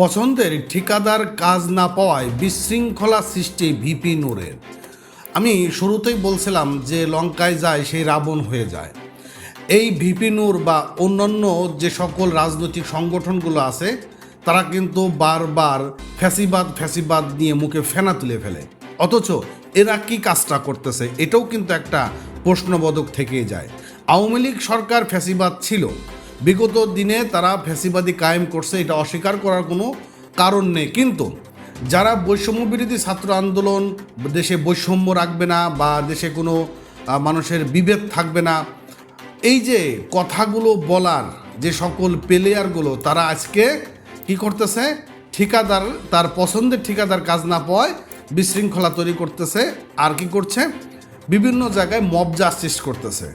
পছন্দের ঠিকাদার কাজ না পাওয়ায় বিশৃঙ্খলা সৃষ্টি ভিপি নূরের। আমি শুরুতেই বলছিলাম যে লঙ্কায় যায় সেই রাবণ হয়ে যায়। এই ভিপি নূর বা অন্যান্য যে সকল রাজনৈতিক সংগঠনগুলো আছে তারা কিন্তু বারবার ফ্যাসিবাদ নিয়ে মুখে ফেনা তুলে ফেলে, অথচ এরা কি কাজটা করতেছে এটাও কিন্তু একটা প্রশ্নবোধক থেকেই যায়। আওয়ামী লীগ সরকার ফ্যাসিবাদ ছিল, বিগত দিনে তারা ফ্যাসিবাদী কায়েম করছে, এটা অস্বীকার করার কোনো কারণ নেই। কিন্তু যারা বৈষম্য বিরোধী ছাত্র আন্দোলন, দেশে বৈষম্য রাখবে না বা দেশে কোনো মানুষের বিভেদ থাকবে না, এই যে কথাগুলো বলার যে সকল প্লেয়ারগুলো তারা আজকে কি করতেছে, ঠিকাদার তার পছন্দের ঠিকাদার কাজ না পাওয়ায় বিশৃঙ্খলা তৈরি করতেছে। আর কি করছে, বিভিন্ন জায়গায় মব জাস্টিস করতেছে।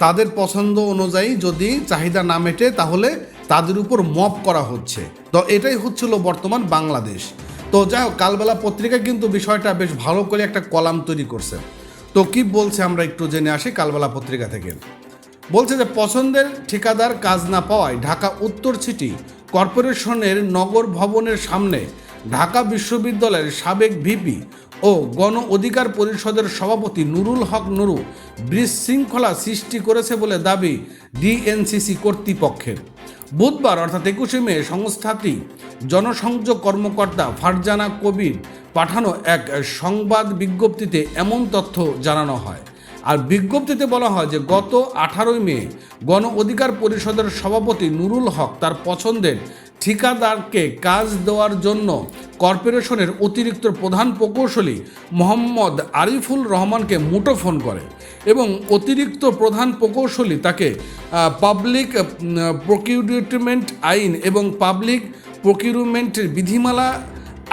তাদের পছন্দ অনুযায়ী যদি চাহিদা না মেটে তাহলে তাদের উপর মব করা হচ্ছে। তো এটাই হচ্ছিল বর্তমান বাংলাদেশ। তো যাই হোক, কালবেলা পত্রিকা কিন্তু বিষয়টা বেশ ভালো করে একটা কলাম তৈরি করছে। তো কি বলছে আমরা একটু জেনে আসি কালবেলা পত্রিকা থেকে। বলছে যে পছন্দের ঠিকাদার কাজ না পাওয়ায় ঢাকা উত্তর সিটি কর্পোরেশনের নগর ভবনের সামনে ঢাকা বিশ্ববিদ্যালয়ের সাবেক ভিপি ও গণ অধিকার পরিষদের সভাপতি নুরুল হক নুরু বিশৃঙ্খলা সৃষ্টি করেছে বলে দাবি ডিএনসিসি কর্তৃপক্ষের। বুধবার অর্থাৎ 21শে মে সংস্থাটি জনসংযোগ কর্মকর্তা ফারজানা কবির পাঠানো এক সংবাদ বিজ্ঞপ্তিতে এমন তথ্য জানানো হয়। আর বিজ্ঞপ্তিতে বলা হয় যে গত 18 মে গণ অধিকার পরিষদের সভাপতি নুরুল হক তার পছন্দের ঠিকাদারকে কাজ দেওয়ার জন্য কর্পোরেশনের অতিরিক্ত প্রধান প্রকৌশলী মোহাম্মদ আরিফুল রহমানকে মুঠোফোন করে এবং অতিরিক্ত প্রধান প্রকৌশলী তাকে পাবলিক প্রকিউরমেন্ট আইন এবং পাবলিক প্রকিউরমেন্টের বিধিমালা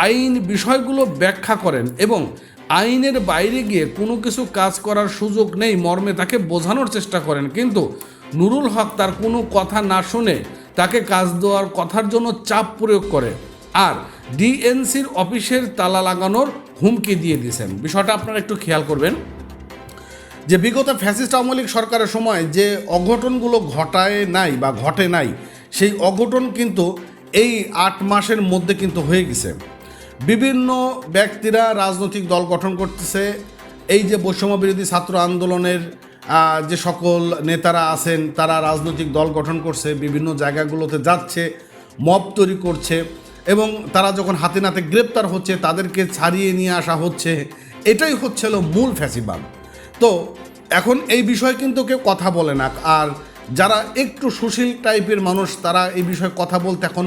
আইন বিষয়গুলো ব্যাখ্যা করেন এবং আইনের বাইরে গিয়ে কোনো কিছু কাজ করার সুযোগ নেই মর্মে তাকে বোঝানোর চেষ্টা করেন। কিন্তু নুরুল হক তার কোনো কথা না শুনে তাকে কাজ দেওয়ার কথার জন্য চাপ প্রয়োগ করে আর ডিএনসির অফিসের তালা লাগানোর হুমকি দিয়ে দিয়েছেন। বিষয়টা আপনারা একটু খেয়াল করবেন যে বিগত ফ্যাসিস্ট আওয়ামী লীগ সরকারের সময় যে অঘটনগুলো ঘটে নাই সেই অঘটন কিন্তু এই 8 মাসের মধ্যে কিন্তু হয়ে গেছে। বিভিন্ন ব্যক্তিরা রাজনৈতিক দল গঠন করতেছে। এই যে বৈষম্য বিরোধী ছাত্র আন্দোলনের যে সকল নেতারা আছেন তারা রাজনৈতিক দল গঠন করছে, বিভিন্ন জায়গাগুলোতে যাচ্ছে, মব তৈরি করছে এবং তারা যখন হাতে নাতে গ্রেপ্তার হচ্ছে তাদেরকে ছাড়িয়ে নিয়ে আসা হচ্ছে। এটাই হচ্ছিল মূল ফ্যাসিবাদ। তো এখন এই বিষয়ে কিন্তু কেউ কথা বলে না। আর যারা একটু সুশীল টাইপের মানুষ তারা এই বিষয়ে কথা বলতে এখন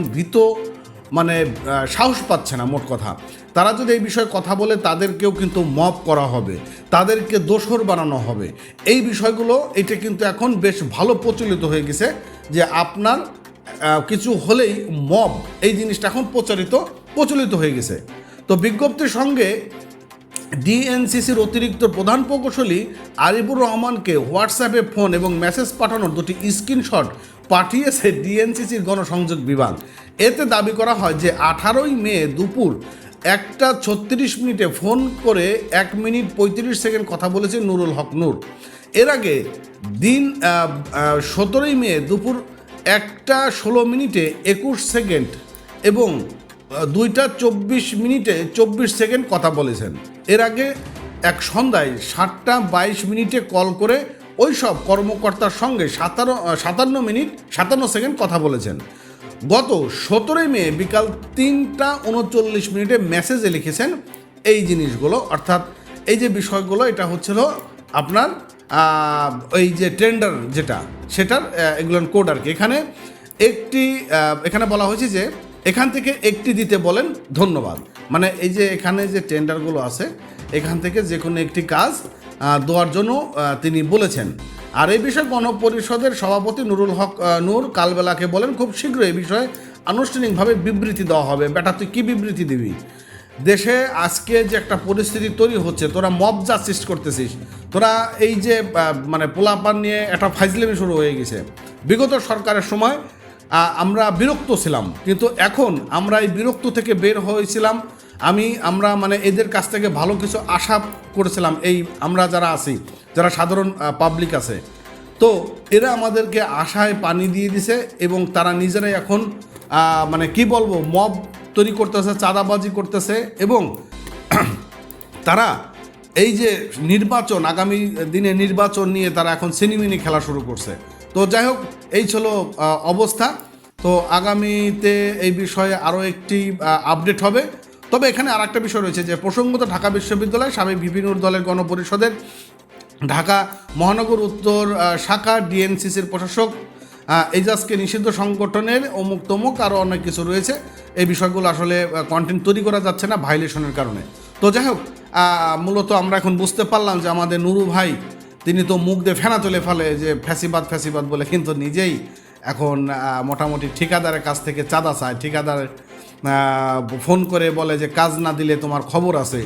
সাহস পাচ্ছে না। মোট কথা, তারা যদি এই বিষয়ে কথা বলে তাদেরকেও কিন্তু মব করা হবে, তাদেরকে দোষর বানানো হবে। এই বিষয়গুলো এটা কিন্তু এখন বেশ ভালো প্রচলিত হয়ে গেছে যে আপনার কিছু হলেই মব, এই জিনিসটা এখন প্রচলিত হয়ে গেছে। তো বিজ্ঞপ্তির সঙ্গে ডিএনসিসির অতিরিক্ত প্রধান প্রকৌশলী আরিফুর রহমানকে হোয়াটসঅ্যাপে ফোন এবং মেসেজ পাঠানোর 2টি স্ক্রিনশট পাঠিয়েছে ডিএনসিসির গণসংযোগ বিভাগ। এতে দাবি করা হয় যে 18 মে দুপুর 1:36 ফোন করে 1 মিনিট 35 সেকেন্ড কথা বলেছে নুরুল হক নূর। এর আগে দিন 17 মে দুপুর 1:16 21 সেকেন্ড এবং 2:24 24 সেকেন্ড কথা বলেছেন। এর আগে এক সন্ধ্যায় 7:22 কল করে ওই সব কর্মকর্তার সঙ্গে 57 মিনিট 57 সেকেন্ড কথা বলেছেন। গত 17 মে বিকাল 3:39 মেসেজে লিখেছেন এই জিনিসগুলো, অর্থাৎ এই যে বিষয়গুলো এটা হচ্ছিল আপনার এই যে টেন্ডার যেটা সেটার এগুলো কোড আর কি। এখানে বলা হয়েছে যে এখান থেকে একটি দিতে বলেন ধন্যবাদ। এই যে এখানে যে টেন্ডারগুলো আছে এখান থেকে যে কোনো একটি কাজ দেওয়ার জন্য তিনি বলেছেন। আর এই বিষয়ে গণপরিষদের সভাপতি নুরুল হক নূর কালবেলাকে বলেন খুব শীঘ্রই এই বিষয়ে আনুষ্ঠানিকভাবে বিবৃতি দেওয়া হবে। বেটা তুই কী বিবৃতি দিবি? দেশে আজকে যে একটা পরিস্থিতি তৈরি হচ্ছে, তোরা মব জাস্টিস করতেছিস, তোরা এই যে পোলাপান নিয়ে একটা ফাইজলামি শুরু হয়ে গেছে। বিগত সরকারের সময় আমরা বিরক্ত ছিলাম, কিন্তু এখন আমরা এই বিরক্ত থেকে বের হয়েছিলাম। আমরা এদের কাছ থেকে ভালো কিছু আশা করেছিলাম। এই আমরা যারা আছি, যারা সাধারণ পাবলিক আছে, তো এরা আমাদেরকে আশায় পানি দিয়ে দিছে এবং তারা নিজেরাই এখন মানে কি বলবো মব তৈরি করতেছে, চাঁদাবাজি করতেছে এবং তারা এই যে নির্বাচন, আগামী দিনে নির্বাচন নিয়ে তারা এখন সিনেমিনি খেলা শুরু করছে। তো যাই হোক, এই ছিল অবস্থা। তো আগামীতে এই বিষয়ে আরও একটি আপডেট হবে। তবে এখানে আর একটা বিষয় রয়েছে যে প্রসঙ্গত ঢাকা বিশ্ববিদ্যালয় সাবেক ভিপি নূর দলের গণপরিষদের ঢাকা মহানগর উত্তর শাখা ডিএনসিসির প্রশাসক এজাজকে নিষিদ্ধ সংগঠনের অমুক তমুক আরও অনেক কিছু রয়েছে। এই বিষয়গুলো আসলে কন্টেন্ট তৈরি করা যাচ্ছে না ভাইলেশনের কারণে। তো যাই হোক, মূলত আমরা এখন বুঝতে পারলাম যে আমাদের নুরু ভাই তিনি তো মুখ দিয়ে ফেনা তুলে ফেলে যে ফ্যাসিবাদ ফ্যাসিবাদ বলে, কিন্তু নিজেই এখন মোটামুটি ঠিকাদারের কাছ থেকে চাঁদা চায়। ঠিকাদার ফোন করে বলে যে কাজ না দিলে তোমার খবর আছে।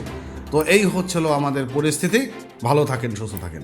তো এই হচ্ছিল আমাদের পরিস্থিতি। ভালো থাকেন, সুস্থ থাকেন।